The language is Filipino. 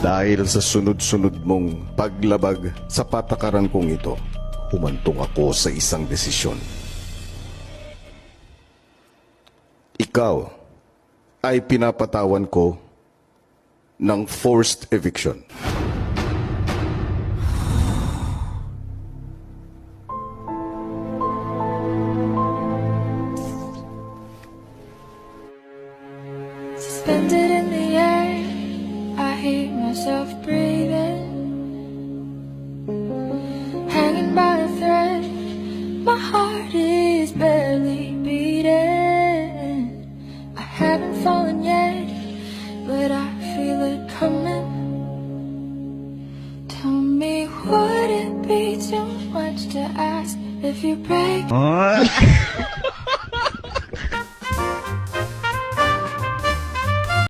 Dahil sa sunod-sunod mong paglabag sa patakaran kong ito, humantong ako sa isang desisyon. Ikaw ay pinapatawan ko ng forced eviction. Suspended in the air, I hear myself breathing, hanging by a thread. My heart is barely beating. I haven't fallen yet, but I feel it coming. Tell me, would it be too much to ask if you break?